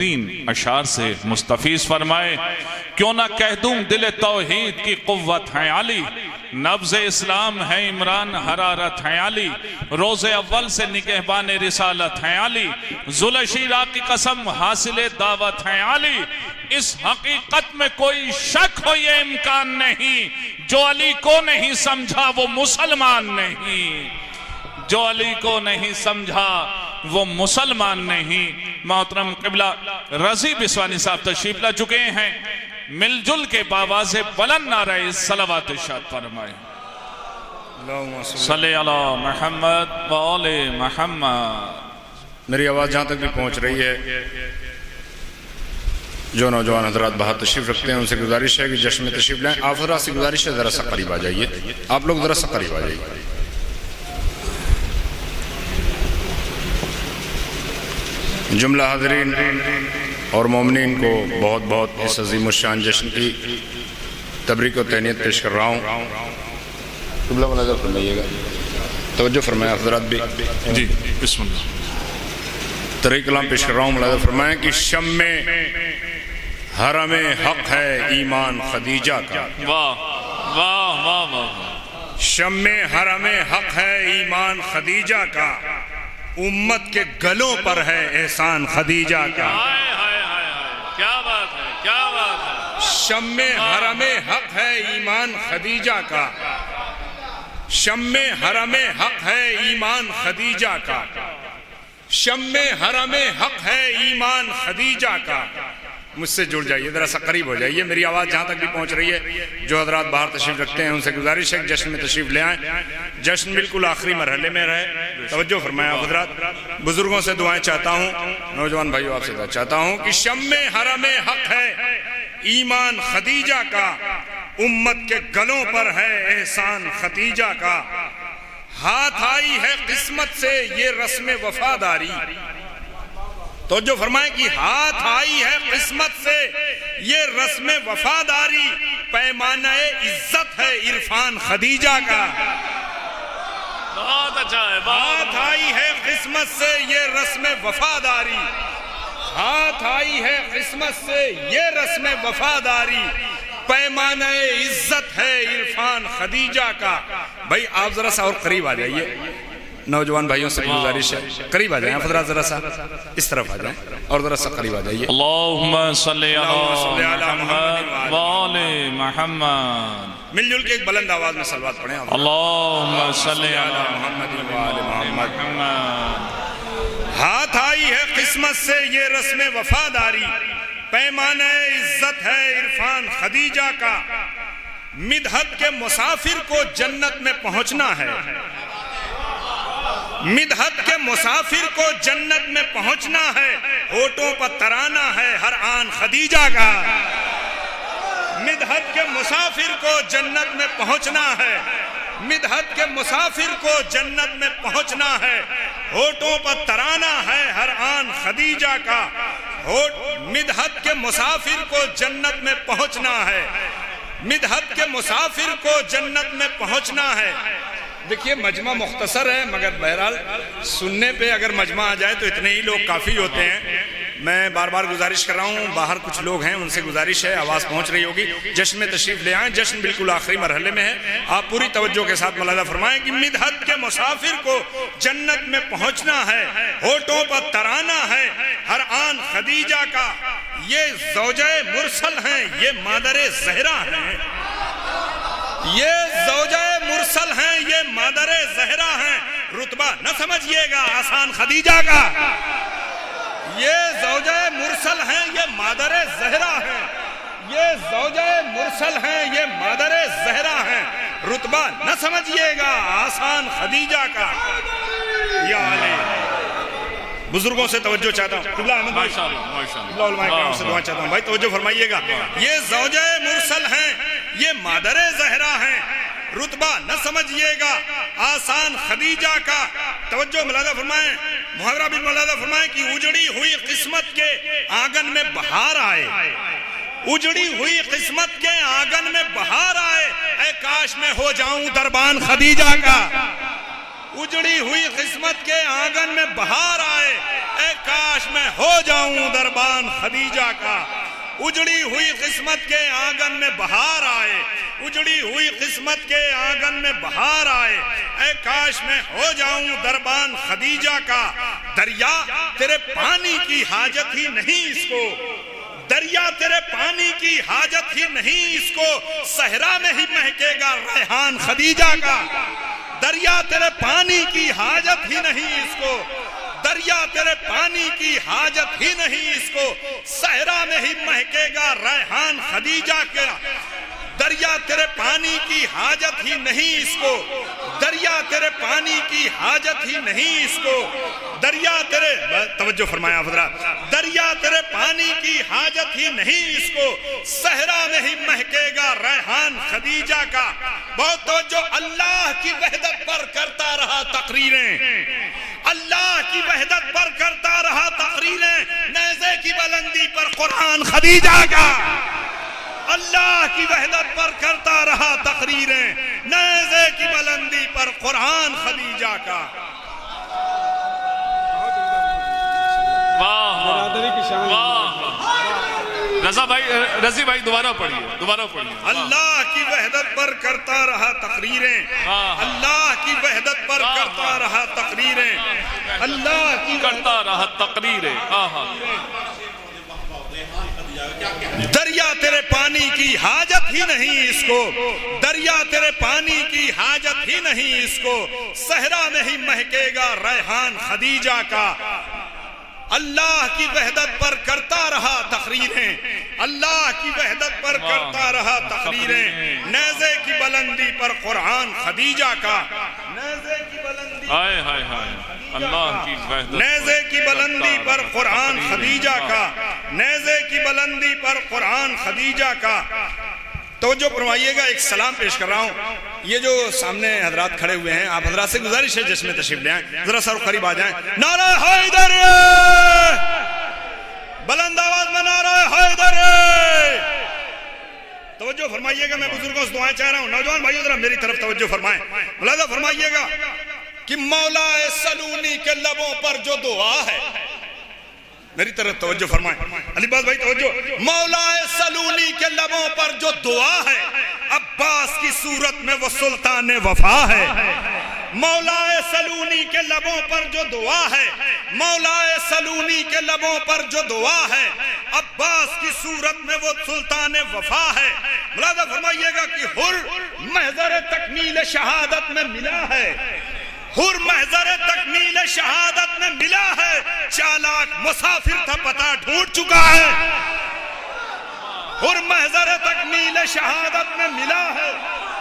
तीन अशार से मुस्तफीज फरमाए, क्यों ना कह दूं दिल तौहीद की कुव्वत है अली, नब्ज़ इस्लाम है इमरान हरारत है अली, रोज़े अव्वल से निगहबान रिसालत है अली, जुलशीरा की कसम हासिल दावत है अली। इस हकीकत में कोई शक हो ये इम्कान नहीं, जो अली को नहीं समझा वो मुसलमान नहीं, जो अली को नहीं समझा वो मुसलमान नहीं। मोहतरम किबला रजी बिस्वानी साहब तशरीफ ला चुके हैं, मिलजुल के बावाज़े बुलंद नारे सलावत इरशाद फरमाए, सल्ले अला मोहम्मद व आले मोहम्मद। मेरी आवाज़ जहाँ तक भी पहुँच रही है, जो नौजवान हजरात बाहर तशरीफ रखते हैं उनसे गुजारिश है कि जश्न में तशरीफ लाएं। आप हजरात से गुजारिश है ज़रा सा करीब आ जाइए, आप लोग ज़रा सा करीब आ जाइए। जुमला हाज़रीन और मोमिनीन को बहुत बहुत इस अज़ीम शान जश्न की तबरीक व तहनीत पेश कर रहा हूँ। क़िबला को नज़र फरमाइएगा, तवज्जो फरमाया हज़रात भी जी, बिस्मिल्लाह। तरीक़ कलाम पेश कर रहा हूँ, मुलाज़ा फरमाएं कि शम्मे हरमे हक़ है ईमान खदीजा का। वाह वाह वाह वाह। शम्मे हरमे हक़ है ईमान खदीजा का, उम्मत के गलों पर है एहसान खदीजा का। हाय हाय हाय हाय, क्या बात है, क्या बात है। शम्मे हरमे हक़ है ईमान खदीजा का, शम्मे हरमे हक़ है ईमान खदीजा का, शम्मे हरमे हक़ है ईमान खदीजा का। मुझसे जुड़ जाइए, जरा सा करीब हो जाइए, मेरी आवाज़ जहाँ तक भी पहुँच रही है। जो हजरात बाहर तशरीफ रखते हैं उनसे गुजारिश है कि जश्न में तशरीफ ले आएँ। जश्न बिल्कुल आखिरी मरहले में रहे, तवज्जो फरमाया हजरात। बुजुर्गों से दुआएं चाहता हूँ, नौजवान भाइयों आपसे दुआ चाहता हूँ कि शम्मे हरमे हक़ है ईमान खदीजा का, उम्मत के गलों पर है एहसान खदीजा का। हाथ आई है किस्मत से ये रस्म वफादारी, तो जो फरमाए कि हाथ आई है किस्मत से ये रस्म वफादारी, पैमाना इज्जत है इरफान खदीजा का। बहुत अच्छा है। हाथ आई है किस्मत से ये रस्म वफादारी, हाथ आई है किस्मत से ये रस्म वफादारी, पैमाना इज्जत है इरफान खदीजा का। भाई आप जरा सा और करीब आ जाइए, नौजवान भाइयों से गुजारिश है, करीब आ जाए हजरात, जरा सा इस तरफ आ जाए और जरा सा करीब आ जाइए। अल्लाहुम्मा सल्ली अला मुहम्मद व आले मोहम्मद। मिलजुल के एक बुलंद आवाज में सलवात पढ़ें। अल्लाहुम्मा सल्ली अला मुहम्मद व आले मोहम्मद। हाथ आई है किस्मत से ये रस्म वफादारी, पैमाना इज्जत है इरफान खदीजा का। मिदहत के मुसाफिर को जन्नत में पहुंचना है, मिदहत के मुसाफिर को जन्नत में पहुंचना है, होठों पर तराना है हर आन खदीजा का। मिदहत के मुसाफिर को जन्नत में पहुंचना है, मिदहत के मुसाफिर को जन्नत में पहुंचना है, होठों पर तराना है हर आन खदीजा का। मिदहत के मुसाफिर को जन्नत में पहुंचना है, मिदहत के मुसाफिर को जन्नत में पहुंचना है। देखिए मजमा मुख्तसर है, मगर बहरहाल सुनने पे अगर मजमा आ जाए तो इतने ही लोग काफ़ी होते हैं। मैं बार बार गुजारिश कर रहा हूँ, बाहर कुछ लोग हैं उनसे गुजारिश है, आवाज़ पहुँच रही होगी, जश्न में तशरीफ़ ले आएँ। जश्न बिल्कुल आखिरी मरहले में है, आप पूरी तवज्जो के साथ मुलाज़ा फरमाएं कि मिदहत के मुसाफिर को जन्नत में पहुँचना है, होठों पर तराना है हर आन खदीजा का। ये ज़ौजे मुरसल हैं, ये मादरे ज़हरा हैं, ये ज़ौजे मुरसल हैं, ये मादरे ज़हरा हैं। रुतबा न समझिएगा आसान खदीजा का, ये ज़ौजे मुरसल हैं, ये मादरे ज़हरा हैं, ये ज़ौजे मुरसल हैं, ये मादरे ज़हरा हैं। रुतबा न समझिएगा आसान खदीजा का। या अली बुजुर्गों से तवज्जो चाहता हूँ, से दुआ चाहता हूँ भाई, तवज्जो फरमाइएगा। ये ज़ौजे मुरसल हैं, ये मादरे ज़हरा हैं, रुतबा न समझिएगा आसान खदीजा का। तवज्जो मुलाज़ा फरमाएं, मुहावरा भी मुलाज़ा फरमाएं कि उजड़ी हुई किस्मत के आंगन में बहार आए, उजड़ी हुई किस्मत के आंगन में बहार आए, ऐ काश में हो जाऊं दरबान खदीजा का। उजड़ी हुई किस्मत के आंगन में बहार आए, ए काश मैं हो जाऊं दरबान खदीजा का, उजड़ी हुई किस्मत के आंगन में बहार आए, उजड़ी हुई किस्मत के आंगन में बहार आए। ऐ काश मैं हो जाऊं दरबान खदीजा का, दरिया तेरे पानी की हाजत ही नहीं इसको, दरिया तेरे पानी की हाजत ही नहीं इसको, सहरा में ही महकेगा रेहान खदीजा का। दरिया तेरे पानी की हाजत ही नहीं इसको, दरिया तेरे पानी की हाजत ही नहीं इसको, सहरा में ही महकेगा रेहान खदीजा का। दरिया तेरे पानी की हाजत ही नहीं इसको, दरिया तेरे पानी की हाजत ही नहीं इसको, दरिया तेरे, तवज्जो फरमाया हज़रात, दरिया तेरे पानी की हाजत ही नहीं इसको, सहरा में ही महकेगा रेहान खदीजा का। बहुत तवज्जो, अल्लाह की वहदत पर करता रहा तकरीरें, अल्लाह की वहदत पर करता रहा तकरीरें, नेज़े की बुलंदी पर कुरान खदीजा का। अल्लाह की वहदत पर करता रहा तकरीरें, नेज़े की बुलंदी पर कुरान खदीजा का। वाह वाह, रजा भाई, रजी भाई दोबारा पढ़िए, दोबारा पढ़िए। अल्लाह की वहदत पर करता रहा तकरीरें, अल्लाह की वहदत पर करता रहा तकरीरें, अल्लाह की करता रहा तकरीरें। दरिया तेरे पानी की हाजत ही नहीं इसको, दरिया तेरे पानी की हाजत ही नहीं इसको, सहरा में ही महकेगा रेहान खदीजा का। अल्लाह की वहदत पर करता रहा तकरीरें, अल्लाह की वहदत पर करता रहा तकरीरें, नेज़े की बुलंदी पर कुरान खदीजा का। नेज़े की बुलंदी, हाय हाय हाय, अल्लाह की वहदत, नेज़े की बुलंदी पर कुरान खदीजा का, नेज़े की बुलंदी पर कुरान खदीजा का। तो जो फरमाइएगा, एक सलाम पेश कर रहा हूँ। ये जो सामने हजरात खड़े हुए हैं, आप हजरात से गुजारिश है जिसमें तशरीफ ले आए, जरा सर करीब आ जाएं। नारा हैदर, बुलंद आवाज में नारा हैदर। तवज्जो फरमाइएगा, मैं बुजुर्गों से दुआएं चाह रहा हूँ। नौजवान भाइयों जरा मेरी तरफ तवज्जो फरमाएं, मुलाजा फरमाइएगा कि मौला सलूनी के लबों पर जो दुआ है, मेरी तरफ तवज्जो फरमाएं अलीबाज भाई, तवज्जो। मौला सलूनी के लबों पर जो दुआ है, अब्बास की सूरत में वो सुल्तान वफा है। मौला सलूनी के लबों पर जो दुआ है, मौला सलूनी के लबों पर जो दुआ है, अब्बास की सूरत में वो सुल्तान वफा है। मुलाजा फरमाइएगा कि हुर महज़र तकमील शहादत में मिला है, हुर महज़र तकमील शहादत में मिला है, चालाक मुसाफिर था पता ढूंढ चुका है। हुर महज़र तकमील शहादत में मिला है,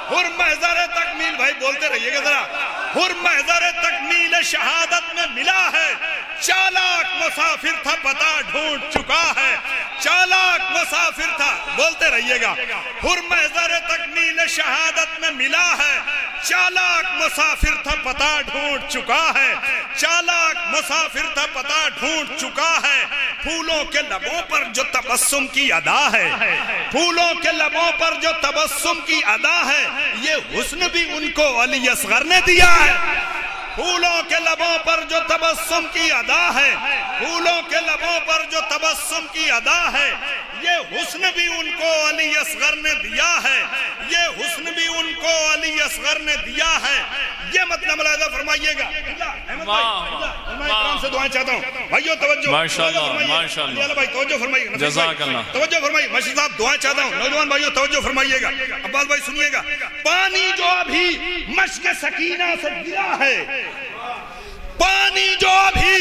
हुर महज़र तकमील, भाई बोलते रहिएगा जरा, हुर महज़र तकमील शहादत में मिला है, चालाक मुसाफिर था पता ढूंढ चुका है, चालाक मुसाफिर था, बोलते रहिएगा। हुर महज़र तकमील शहादत में मिला है, चालाक मुसाफिर था पता ढूंढ चुका है, चालाक मुसाफिर था पता ढूंढ चुका है। फूलों के लबों पर जो तबस्सुम की अदा है, फूलों के लबों पर जो तबस्सुम की अदा है, ये हुस्न भी उनको अली असगर ने दिया है। फूलों के लबों पर जो तबस्सुम की अदा है, फूलों के लबों पर जो तबस्सुम की अदा है, ये हुस्न भी उनको अली असगर ने दिया है, ये हुस्न भी उनको अली असगर ने दिया है। ये मतलब मुलाहिज़ा फरमाइएगा। से दुआएं चाहता हूँ भाइयों, तवज्जो, माशाअल्लाह माशाअल्लाह भाई तवज्जो फरमाइए, जज़ाकल्लाह, तवज्जो फरमाइए। मशीद साहब दुआएं चाहता हूँ, नौजवान भाइयों तवज्जो फरमाइएगा। अब्बास भाई सुनिएगा, पानी जो अभी मश्क सकीना से गिरा है, पानी जो अभी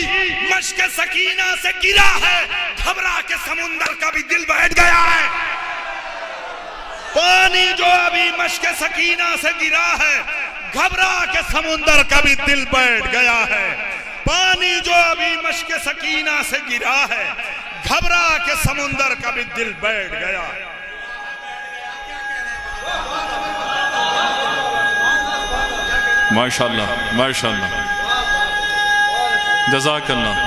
मश्क सकीना से गिरा है, घबरा के समुंदर का भी दिल बैठ गया है। पानी जो अभी मश्क सकीना से गिरा है, घबरा के समुंदर का भी दिल बैठ गया है। पानी जो अभी मश्क सकीना से गिरा है, घबरा के समुंदर का भी दिल बैठ गया है। माशाअल्लाह माशाअल्लाह, जज़ाकल्लाह।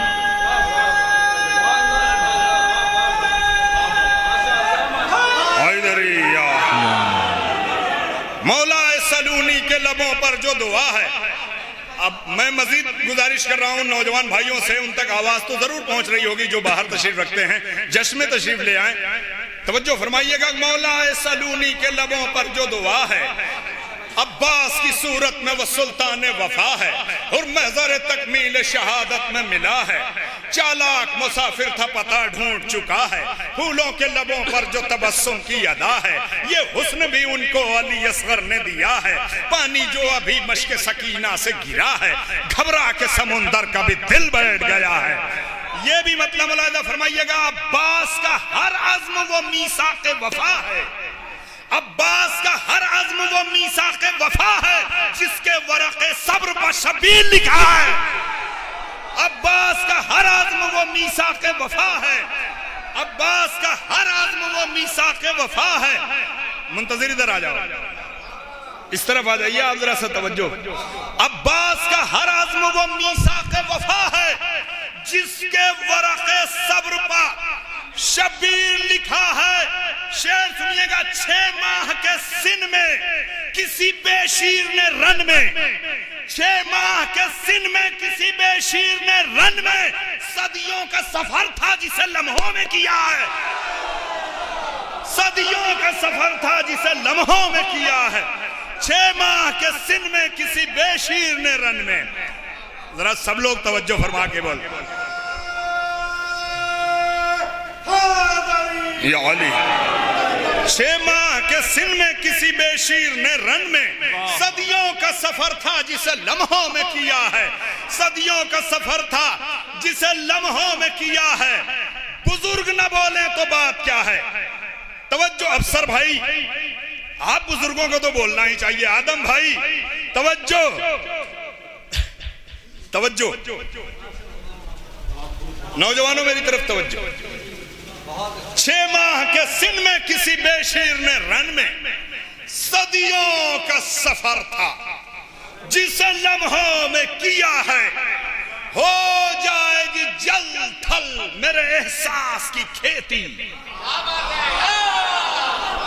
मौला सलूनी के लबों पर जो दुआ है, अब मैं मजीद गुजारिश कर रहा हूं नौजवान भाइयों से, उन तक आवाज तो जरूर पहुंच रही होगी जो बाहर तशरीफ रखते हैं, जश्न में तशरीफ ले आए। तवज्जो फरमाइएगा, मौला सलूनी के लबों पर जो दुआ है, अब्बास की सूरत में वो सुल्तान वफा है और महज़र तकमील शहादत में मिला है। चालाक मुसाफिर था पता ढूंढ चुका है, फूलों के लबों पर जो तबस्सुम की अदा है, ये हुस्न भी उनको अली असगर ने दिया है। पानी जो अभी मश्क सकीना से गिरा है, घबरा के समुंदर का भी दिल बैठ गया है। ये भी मतलब मुलाहिजा फरमाइएगा, अब्बास का हर अज़्म वो मीसाक़े वफा है, अब्बास का हर अज़्म वो मीसाक़े वफा है जिसके वरक़े सब्र पर शबीर लिखा है। अब्बास का हर अज़्म वो मीसाक़े वफा है, अब्बास का हर अज़्म वो मीसाक़े वफा है। मुंतज़िर इधर आ जाओ, इस तरफ आ जाइए आप जरा सा तवज्जो। अब्बास का हर अज़्म वो मीसाक़े वफा है जिसके वरक़े सब्र पर शबीर लिखा है। शेर सुनिएगा, 6 माह के सिन में किसी बेशीर ने रन में, 6 माह के सिन में किसी बेशीर ने रन में सदियों का सफर था जिसे लम्हों में किया है, सदियों का सफर था जिसे लम्हों में किया है। 6 माह के सिन में किसी बेशीर ने रन में। जरा सब लोग तवज्जो फरमा के बोल, या अली। 6 माह के सिन में किसी बेशीर ने रन में सदियों का सफर था जिसे लम्हों में किया है, सदियों का सफर था जिसे लम्हों में किया है। बुजुर्ग न बोले तो बात क्या है। तवज्जो अफसर भाई, आप बुजुर्गों को तो बोलना ही चाहिए। आदम भाई तवज्जो, तवज्जो, नौजवानों मेरी तरफ तवज्जो। 6 माह के सिन में किसी बेशीर ने रन में सदियों का सफर था जिसे लम्हों में किया है। हो जाएगी जल थल मेरे एहसास की खेती,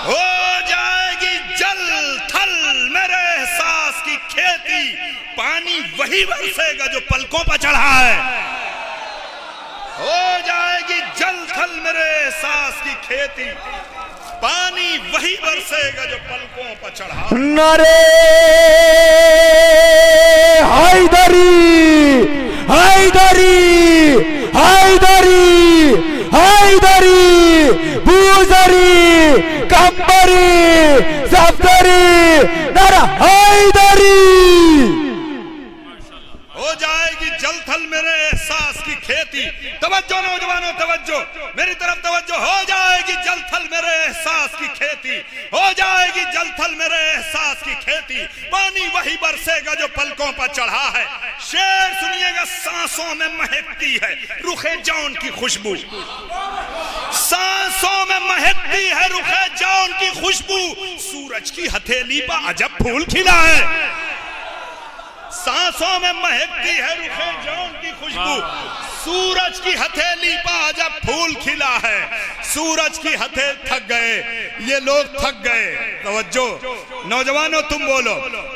हो जाएगी जल थल मेरे एहसास की खेती। पानी वही बरसेगा जो पलकों पर चढ़ा है, हो जाएगी जल थल मेरे एहसास की खेती। पानी वही बरसेगा जो पलकों पर चढ़ा। नारे हैदरी हैदरी हैदरी हैदरी, बूजरी कंबरी सफ्तरी, नारा हैदरी। हो जाएगी जल थल मेरे एहसास की खेती। तवज्जो नौजवानों, तवज्जो मेरी तरफ तवज्जो। हो जाएगी जल थल मेरे एहसास की खेती, हो जाएगी जल थल मेरे एहसास की खेती। पानी वही बरसेगा जो पलकों पर चढ़ा है। शेर सुनिएगा, सांसों में महकती है रुखे जौन की खुशबू, सांसों में महकती है रुखे जौन की खुशबू। सूरज की हथेली पर अजब फूल खिला है, सांसों में महकती है रुखे जौन की खुशबू। सूरज की हथेली पर जब फूल खिला है, सूरज की हथेली। थक गए ये लोग, थक गए। तवज्जो नौजवानों, तुम बोलो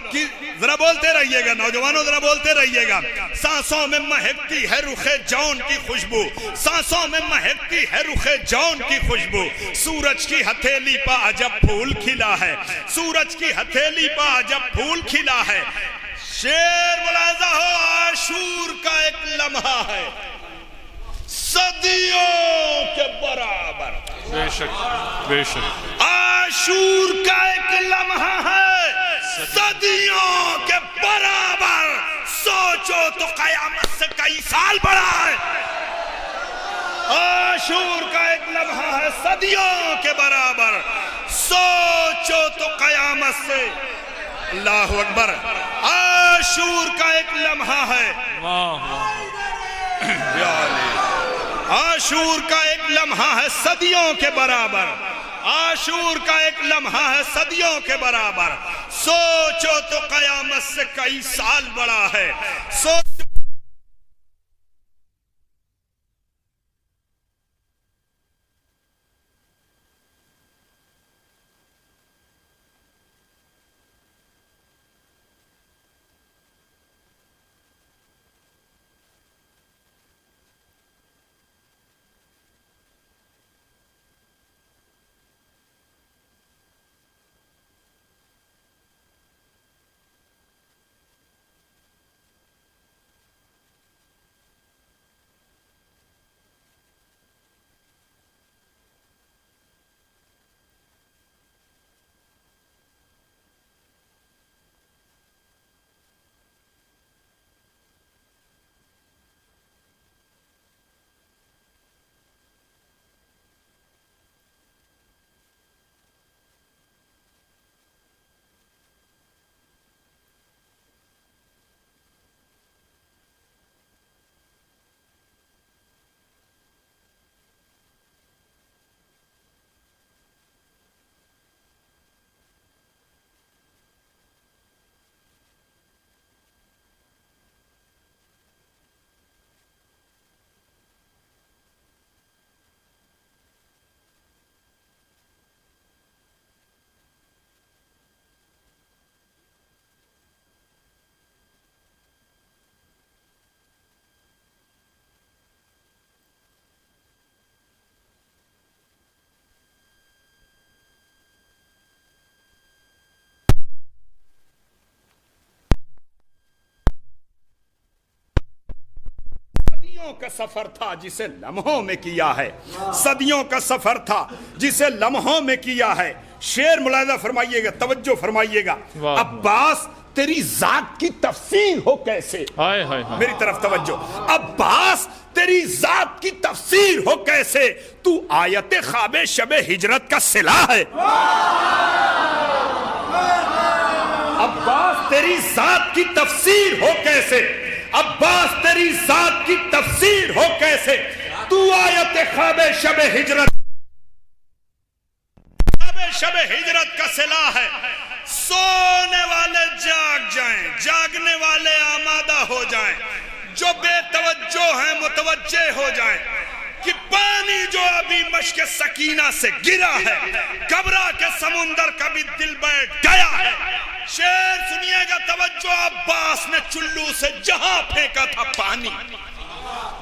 कि जरा बोलते रहिएगा, नौजवानों जरा बोलते रहिएगा। सांसों में महकती है रुखे जौन की खुशबू, सांसों में महकती है रुखे जौन की खुशबू। सूरज की हथेली पर अजब फूल खिला है, सूरज की हथेली पर अजब फूल खिला है। शेर मुलाजा हो, आशूर का एक लम्हा है सदियों के बराबर। बेशक बेशक, आशूर का एक लम्हा है सदियों के बराबर। सोचो तो कयामत से कई साल बड़ा है। आशूर का एक लम्हा है सदियों के बराबर। सोचो तो कयामत से, अल्लाह अकबर। आशूर का एक लम्हा है, आशूर का एक लम्हा है सदियों के बराबर। आशूर का एक लम्हा है सदियों के बराबर। सोचो तो कयामत से कई साल बड़ा है। सोचो सदियों का सफर था जिसे लम्हों में किया है, सदियों का सफर था जिसे लम्हों में किया है। शेर मुलाहिजा फरमाइएगा, तवज्जो फरमाइएगा। अब्बास तेरी जात की तफसीर हो कैसे, हाय हाय हाय। मेरी तरफ तवज्जो। अब्बास तेरी जात की तफसीर हो कैसे, तू आयत ख्वाबे शबे हिजरत का सिला है। अब्बास तेरी जात की तफसीर हो कैसे, अब्बास तेरी जात की तफसीर हो कैसे, तू आयत ख्वाबे शबे हिजरत, ख्वाबे शबे हिजरत का सिला है। सोने वाले जाग जाएं, जागने वाले आमादा हो जाएं, जो बेतवज्जो हैं मुतवज्जे हो जाएं कि पानी जो अभी मश्क सकीना से गिरा है, घबरा के समुंदर का भी दिल बैठ गया है। शेर सुनिएगा, तवज्जो। अब्बास ने चुल्लू से जहां फेंका था पानी,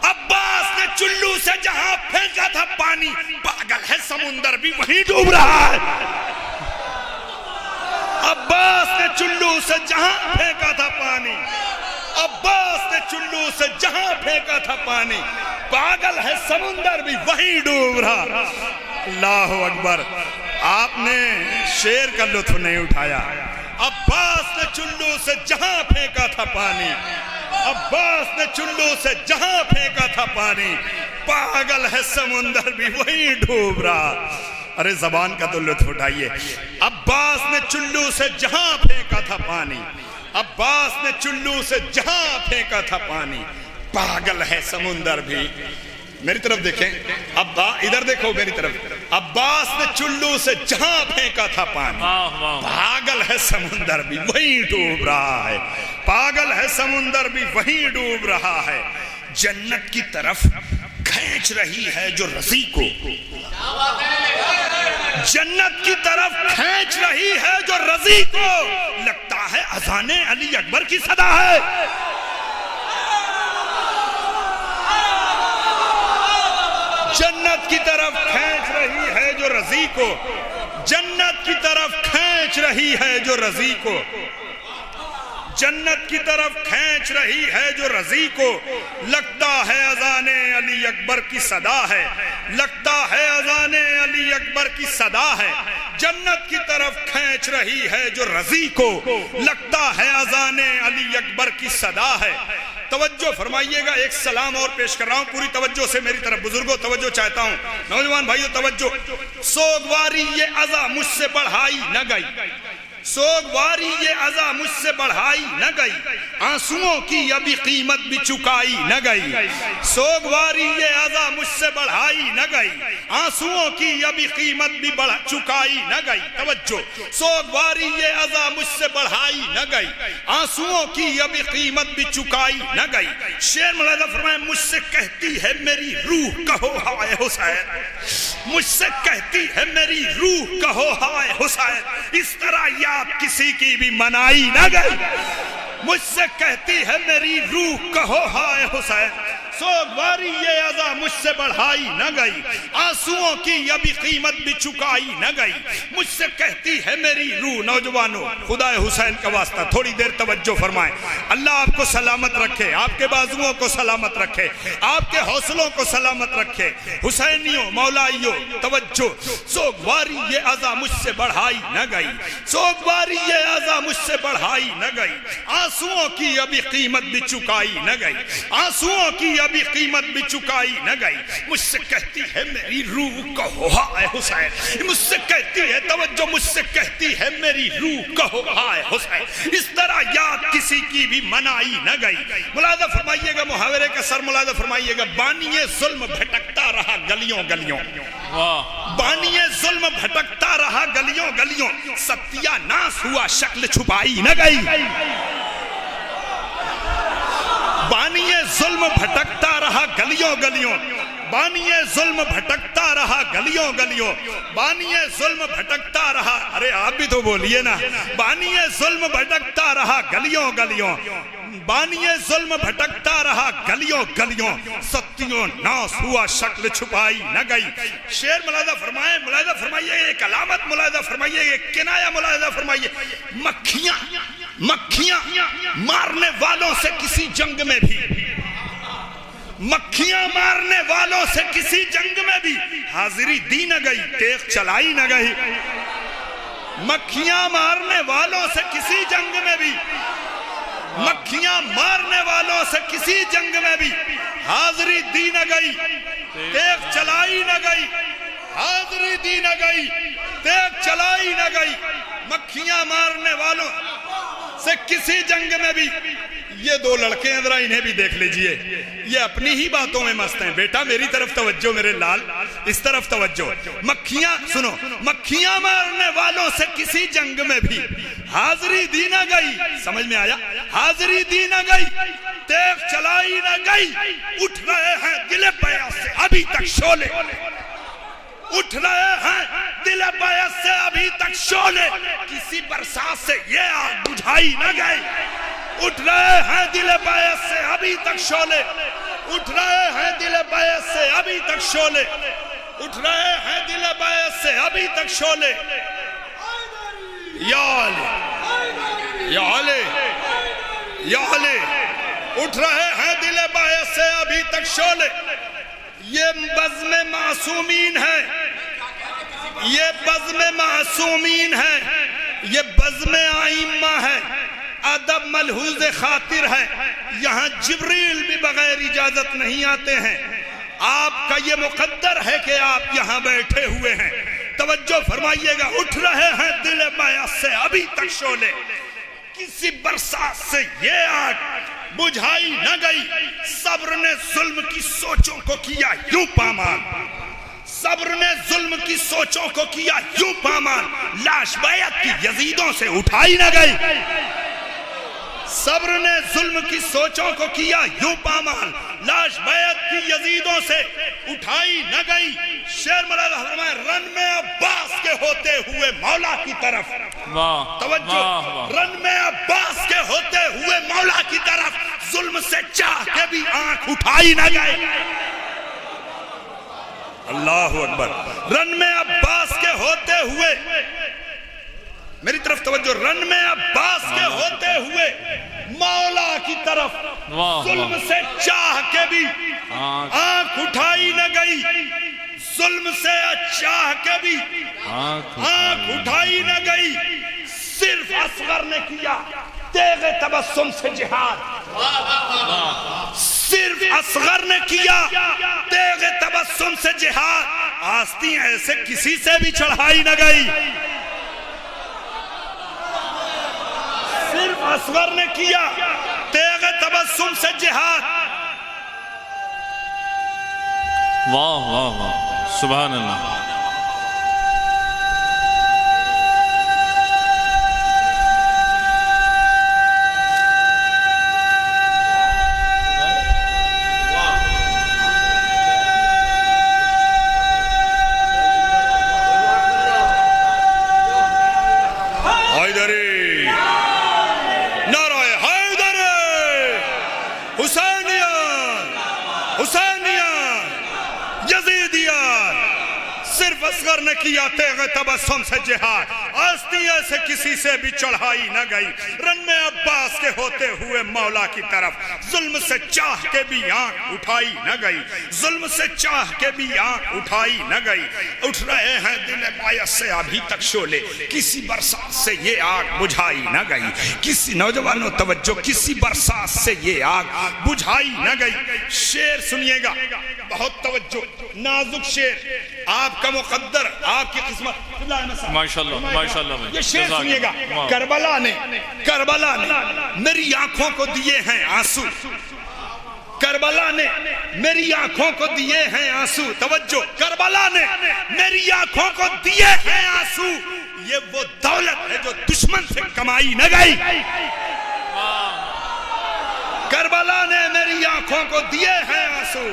अब्बास ने चुल्लू से जहां फेंका था पानी, पागल है समुंदर भी वहीं डूब रहा है। अब्बास ने चुल्लू से जहां फेंका था पानी, अब्बास ने चुल्लू से जहां फेंका था पानी, पागल है समुंदर भी वहीं डूब रहा। अल्लाहु अकबर। आपने शेर का लुत्फ नहीं उठाया। अब्बास ने चुल्लू से जहां फेंका था पानी, अब्बास ने चुल्लू से जहां फेंका था पानी, पागल है समुंदर भी वहीं डूब रहा। अरे जबान का तो लुत्फ उठाइए। अब्बास ने चुल्लू से जहां फेंका था पानी, अब्बास ने चुल्लू से जहां फेंका था पानी, पागल है समुंदर भी। मेरी तरफ देखें, अब्बा इधर देखो मेरी तरफ। अब्बास ने चुल्लू से जहां फेंका था पानी, पागल है समुंदर भी वहीं डूब रहा है, पागल है समुंदर भी वहीं डूब रहा है। जन्नत की तरफ खींच रही है जो रज़ी को, जन्नत की तरफ खींच रही है जो रज़ी को, लगता है अज़ाने अली अकबर की सदा है। जन्नत की तरफ खींच रही है जो रज़ी को, जन्नत की तरफ खींच रही है जो रज़ी को, जन्नत की तरफ खींच रही है जो रज़ी को, लगता है अज़ाने अली अकबर की सदा है, लगता है अज़ाने अली अकबर की सदा है। जन्नत की तरफ खींच रही है जो रज़ी को, लगता है अज़ाने अली अकबर की सदा है। तवज्जो फरमाइएगा, एक सलाम और पेश कर रहा हूं पूरी तवज्जो से मेरी तरफ। बुजुर्गों तवज्जो चाहता हूं, नौजवान भाइयों तवज्जो। सोगवारी ये अज़ा मुझसे बढ़ाई न गई, सोगवारी ये अज़ा मुझसे बढ़ाई न गई, आंसुओं की अभी कीमत भी चुकाई न गई। सोगवारी ये अज़ा मुझसे बढ़ाई न गई, आंसुओं की अभी कीमत भी चुकाई न गई। तवज्जो। सोगवारी ये अज़ा मुझसे बढ़ाई न गई, आंसुओं की अभी कीमत भी चुकाई न गई। शेर मुलाहिजा फरमाए, मुझसे कहती है मेरी रूह कहो हाय हुसैन, मुझसे कहती है मेरी रूह कहो हाय हुसैन, इस तरह याद किसी की भी मनाई न गई। मुझसे कहती है मेरी रूह कहो हाय हुसैन, सोगवारी ये अज़ा मुझसे बढ़ाई न गई, आंसुओं की अभी कीमत भी चुकाई न गई। मुझसे कहती है मेरी रूह। नौजवानों, खुदा हुसैन का वास्ता थोड़ी देर तवज्जो फरमाएं। अल्लाह आपको सलामत रखे, आपके बाजुओं को सलामत रखे, आपके हौसलों को सलामत रखे। हुसैनियों मौलाइयों तवज्जो। सोगवारी ये अज़ा मुझसे बढ़ाई न गई, सोगवारी ये अज़ा मुझसे बढ़ाई न गई, आंसुओं की अभी कीमत भी चुकाई न गई, आंसुओं की अभी कीमत भी चुकाई न गई। मुझसे कहती है मेरी रूह कहो हाय हुसैन, मुझसे कहती है तवज्जो, मुझसे कहती है मेरी रूह कहो हाय हुसैन, इस तरह याद किसी की भी मनाई न गई। मुलाहिजा फरमाइएगा, मुहावरे का सर मुलाहिजा फरमाइएगा। बानिए जुल्म भटकता रहा गलियों गलियों, बानिए जुल्म भटकता रहा गलियों गलियों, सत्यानाश हुआ शक्ल छुपाई न गई। बानिए जुल्म भटकता रहा गलियों गलियों, बानिए जुल्म भटकता रहा गलियों गलियों, बानिए जुल्म भटकता रहा। अरे आप भी तो बोलिए ना। बानिए जुल्म भटकता रहा गलियों गलियों, बानिए जुल्म भटकता रहा गलियों गलियों, सत्यों नाश हुआ शक्ल छुपाई न गई। शेर मुलाहिजा फरमाए, मुलाहिजा फरमाइए, एक अलामत मुलाहिजा फरमाइए, एक किनाया मुलाहिजा फरमाइए। मक्खियां मक्खियां मारने वालों से किसी जंग में भी, मक्खियां मारने वालों से किसी जंग में भी हाजिरी दी न गई, टेक चलाई न गई। मक्खियां मारने वालों से किसी जंग में भी, मक्खियां मारने वालों से किसी जंग में भी हाजिरी दी न गई, टेक चलाई न गई। हाजिरी दी न गई, टेक चलाई न गई। मक्खियां मारने वालों से किसी जंग में भी। ये दो लड़के हैं, जरा इन्हें भी देख लीजिए, ये अपनी ही बातों में मस्त हैं। बेटा मेरी तरफ तवज्जो, मेरे लाल इस तरफ तवज्जो। मक्खियां सुनो, मक्खियां मारने वालों से किसी जंग में भी हाजिरी दी न गई। समझ में आया? हाजिरी दी न गई, तेग चलाई न गई। उठ रहे हैं दिल बयास से अभी तक शोले, उठ रहे हैं दिल बयास से अभी तक शोले, किसी बरसात से ये आग बुझाई न गई। उठ रहे हैं दिल बयास से अभी तक शोले, उठ रहे हैं दिल बयास से अभी तक शोले, उठ रहे हैं दिल बयास से अभी तक शोले। या अली, या अली, या अली, उठ रहे हैं दिल बयास से अभी तक शोले। ये बज़्म मासूमीन है, ये बज़्म मासूमीन है, ये बज़्म आइम्मा है, अदब मलहूज खातिर है। यहाँ जिब्रील भी बगैर इजाजत नहीं आते हैं। आपका ये मुकद्दर है कि आप यहाँ बैठे हुए हैं। तवज्जो फरमाइएगा। उठ रहे हैं दिल बयास से अभी तक शोले, किसी बरसात से ये आग बुझाई न गई। सब्र ने जुल्म की सोचों को किया यूं पामाल, सब्र ने जुल्म की सोचों को किया यूं पामाल, लाश बैत की यजीदों से उठाई न गई। सब्र ने जुल्म की सोचों को किया यूं पामाल, लाश बैत की यजीदों से उठाई न गई। शेर मौला फरमाए, रन में अब्बास के होते हुए मौला की तरफ, तवज्जो, रन में अब्बास के होते हुए मौला की तरफ, जुल्म से चाह के भी आंख उठाई न गई। अल्लाहु अकबर। रन में अब्बास के होते हुए, मेरी तरफ तवज्जो, रन में अब्बास के होते हुए मौला की तरफ, जुल्म से चाह के भी आंख उठाई न गई। जुल्म से चाह के भी आंख उठाई न गई। सिर्फ असगर ने किया तेगे तबस्सुम से जिहाद, सिर्फ असगर ने किया तेगे तबस्सुम से जिहाद। आस्ती ऐसे किसी से भी चढ़ाई न गई। सिर्फ असगर ने किया तेगे तबस्सुम से जिहाद। वाह वाह वाह, सुभान अल्लाह। असगर ने किया तेगे तबस्सुम से जिहाद। आस्तिया से किसी से भी चढ़ाई न गई। रन में अब्बास के होते हुए मौला की तरफ, जुल्म से चाह के भी आंख उठाई न गई। जुल्म से चाह के भी आंख उठाई न गई। उठ रहे हैं दिल बायस से अभी तक शोले, किसी बरसात से ये आग बुझाई न गई। किसी, नौजवानों तवज्जो, किसी बरसात से ये आग बुझाई न गई। शेर सुनिएगा, बहुत तवज्जो, नाजुक शेर, आपका मुकद्दर, आपकी किस्मत। माशाल्लाह माशाल्लाह। ये शेर सुनिएगा। करबला ने मेरी आंखों को दिए हैं आंसू, करबला ने मेरी आंखों को दिए हैं आंसू। तवज्जो, करबला ने मेरी आंखों को दिए हैं आंसू। ये वो दौलत है जो दुश्मन से कमाई न गई। करबला ने मेरी आंखों को दिए हैं आंसू,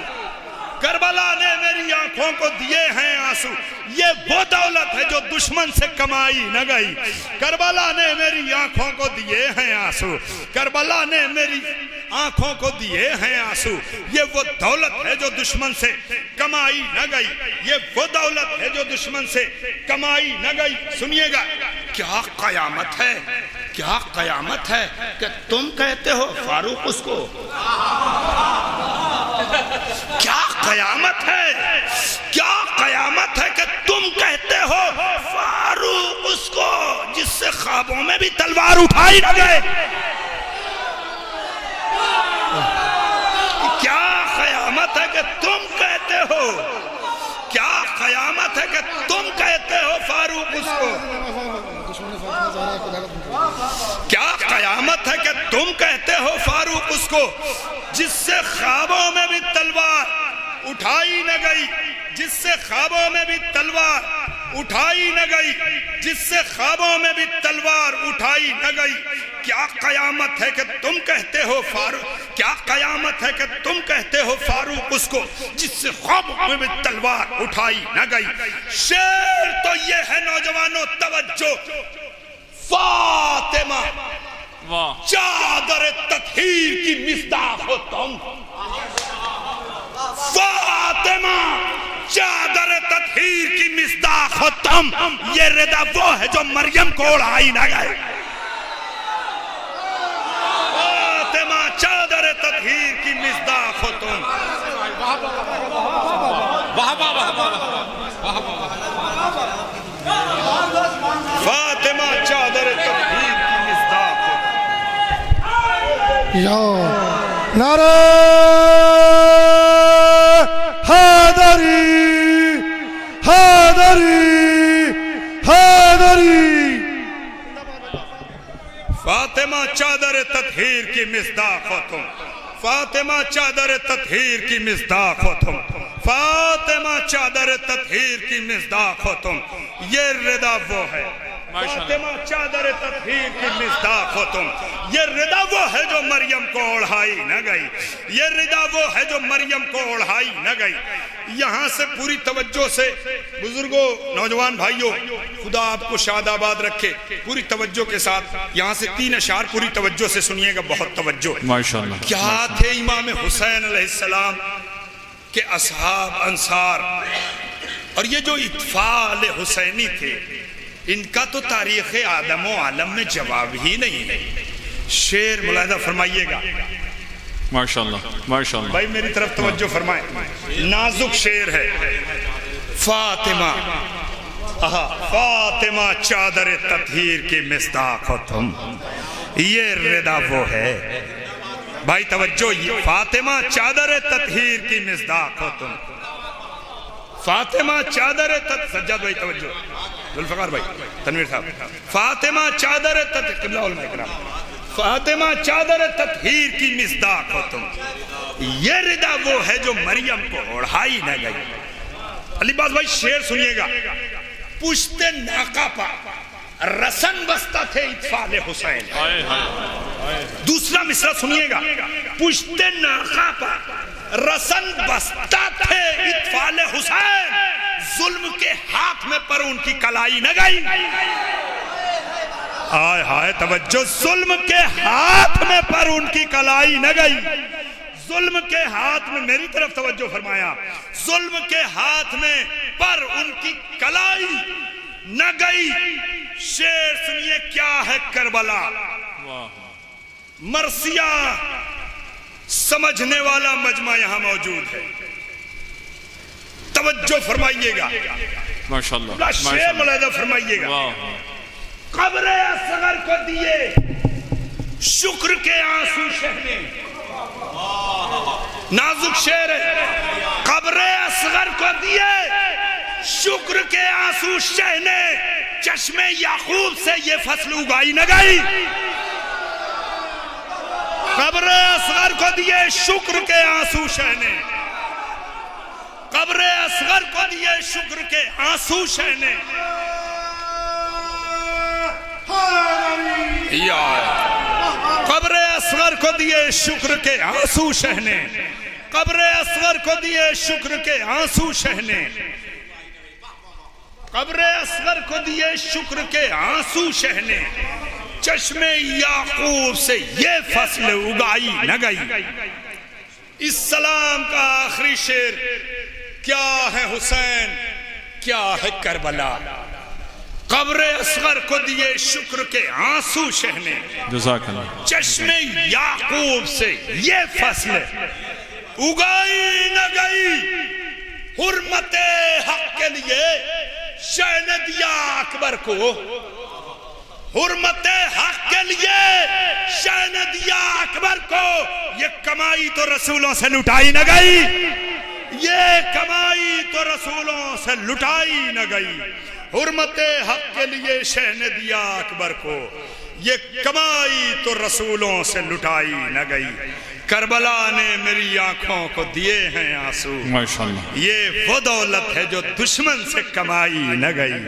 करबला ने मेरी आंखों को दिए हैं आंसू। ये वो दौलत है जो दुश्मन से कमाई न गई। करबला ने मेरी आंखों को दिए हैं आंसू, करबला ने मेरी आंखों को दिए हैं आंसू। ये वो दौलत है जो दुश्मन से कमाई न गई। ये वो दौलत है जो दुश्मन से कमाई न गई। सुनिएगा, क्या कयामत है, क्या कयामत है कि तुम कहते हो फारूक उसको। क्या कयामत है, क्या कयामत है कि तुम कहते हो फारूक उसको जिससे ख्वाबों में भी तलवार उठाई न गए। क्या कयामत है कि तुम कहते हो, क्या कयामत है कि तुम कहते हो फारूक उसको, क्या कयामत है कि तुम कहते हो फारूक उसको जिससे ख्वाबों में भी तलवार उठाई न गई, जिससे ख्वाबों में भी तलवार उठाई न गई, जिससे ख्वाबों में भी तलवार उठाई न गई। क्या कयामत है कि तुम कहते हो फारूक, क्या कयामत है कि तुम कहते हो फारूक उसको जिससे ख्वाबों में भी तलवार उठाई न गई। शेर तो ये है नौजवानों, तवज्जो, फातिमा चादर तत्हीर की मिस्दाक हो तुम, फातिमा चादर तत्हीर की मिस्दाक हो तुम। ये रिदा वो है जो मरियम को ओढ़ाई न गए। फातिमा चादर तत्हीर की मिस्दाक हो तुम। फातिमा चादर तत्हीर की मिस्दाक हो। नारे हैदरी हैदरी हैदरी। फातिमा चादर तत्हीर की मिस्दाक हो तुम, फातिमा चादर तत्हीर की मिस्दाक हो तुम, फातिमा चादर तत्हीर की मिस्दाक हो तुम। ये रिदा वो है, फातिमा चादर तत्हीर की मिस्दाक हो तुम। ये रिदा वो है जो मरियम को ओढ़ाई न गई, ये रिदा वो है जो मरियम को ओढ़ाई न गई। यहाँ से पूरी तवज्जो से बुजुर्गों, नौजवान भाइयों, खुदा आपको शादाबाद रखे, पूरी तवज्जो के साथ यहाँ से 3 अशार पूरी तवज्जो से सुनिएगा, बहुत तवज्जो। माशाअल्लाह। क्या थे इमाम हुसैन अलैहिस्सलाम के असहाब अंसार, और ये जो इत्फाल हुसैनी थे, इनका तो तारीख़ आदम व आलम में जवाब ही नहीं है। शेर मुलाहिजा फरमाइएगा। माशाअल्लाह माशाअल्लाह। भाई मेरी तरफ तवज्जो फरमाए, नाजुक शेर है। फातिमा, फातिमा चादर तत्हीर की मिस्दाक हो तुम। ये रिदा वो है, भाई तवज्जो, ये फातिमा चादर तत्हीर की मिस्दाक हो तुम। फातिमा चादर सज्जाद भाई तवज्जो, जुल्फकार भाई, तनवीर साहब। फातिमा चादर किबला उलमा इकराम, फातिमा चादर तत्हीर की मिस्दाक हो तुम। ये रिदा वो है जो मरियम को ओढ़ाई न गई। अलीबाज भाई शेर सुनिएगा। पुश्ते नाका पा रसन बसता थे इत्फाल हुसैन। दूसरा मिसरा सुनिएगा। पुश्ते नाका पा रसन बसता थे इत्फाल हुसैन, जुल्म के हाथ में पर उनकी कलाई न गई। हाय हाय तवज्जो, जुल्म के हाथ में पर उनकी कलाई न गई। जुल्म के हाथ में, मेरी तरफ तवज्जो फरमाया, जुल्म के हाथ में पर उनकी कलाई न गई। शेर सुनिए क्या है करबला। मरसिया समझने वाला मजमा यहां मौजूद है, तवज्जो फरमाइएगा। माशाअल्लाह शेर मुलाहिजा फरमाइएगा। कब्र असगर को दिए शुक्र के आंसू शहने, नाजुक शेर है। कब्र असगर को दिए शुक्र के आंसू शहने, चश्मे याकूब से ये फसल उगाई न गई। कब्र असगर को दिए शुक्र के आंसू शहने, कब्र असगर को दिए शुक्र के आंसू शहने। कब्र असगर को दिए शुक्र के आंसू शहने, कब्र असगर को दिए शुक्र के आंसू शहने, कब्र असगर को दिए शुक्र के आंसू शहने, चश्मे याकूब से ये फसल उगाई न गई। इस सलाम का आखिरी शेर क्या है हुसैन, क्या है करबला। कब्र असगर को दिए शुक्र के आंसू शहने, जज़ाकल्लाह। चश्मे याकूब से ये फसल उगाई न गई हुर्मते हक के लिए शाह ने दिया अकबर को, हुर्मते हक के लिए शाह ने दिया अकबर को। ये कमाई तो रसूलों से लुटाई न गई, ये कमाई तो रसूलों से लुटाई न गई। हुर्मते हक के लिए शाह ने दिया अकबर को, ये कमाई तो रसूलों से लुटाई न गई। करबला ने मेरी आंखों को दिए हैं आंसू, माशाअल्लाह। ये वो दौलत है जो दुश्मन से कमाई न गई,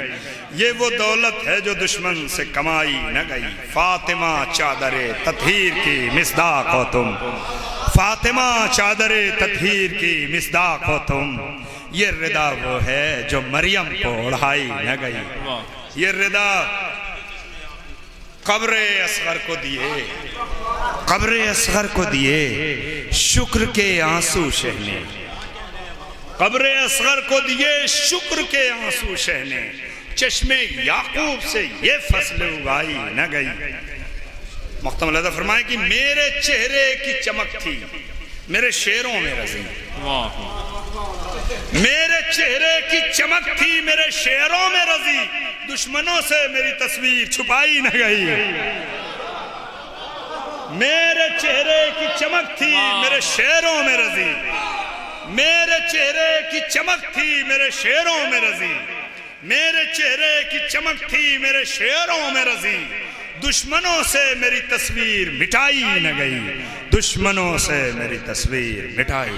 ये वो दौलत है जो दुश्मन से कमाई न गई। फातिमा चादरे ततहीर की मिसदाक हो तुम, फातिमा चादरे ततहीर की मिसदाक हो तुम। ये रिदा वो है जो मरियम को ओढ़ाई न गई, ये रिदा कब्रे असगर को दिए, कब्रे असगर को दिए शुक्र के आंसू शहने, कब्रे असगर को दिए शुक्र के आंसू शहने। चश्मे याकूब से ये फसल उगाई न गई। मुख्तम अल्लाह फरमाए कि मेरे चेहरे की चमक थी मेरे शेरों में रजी, मेरे चेहरे की चमक थी मेरे शेरों में रजी। दुश्मनों से मेरी तस्वीर छुपाई न गई, मेरे चेहरे की चमक थी मेरे शेरों में रजी, मेरे चेहरे की चमक थी मेरे शेरों में रजी, मेरे चेहरे की चमक थी मेरे शेरों में रजी। दुश्मनों से मेरी तस्वीर मिटाई न गई, दुश्मनों से मेरी तस्वीर मिटाई।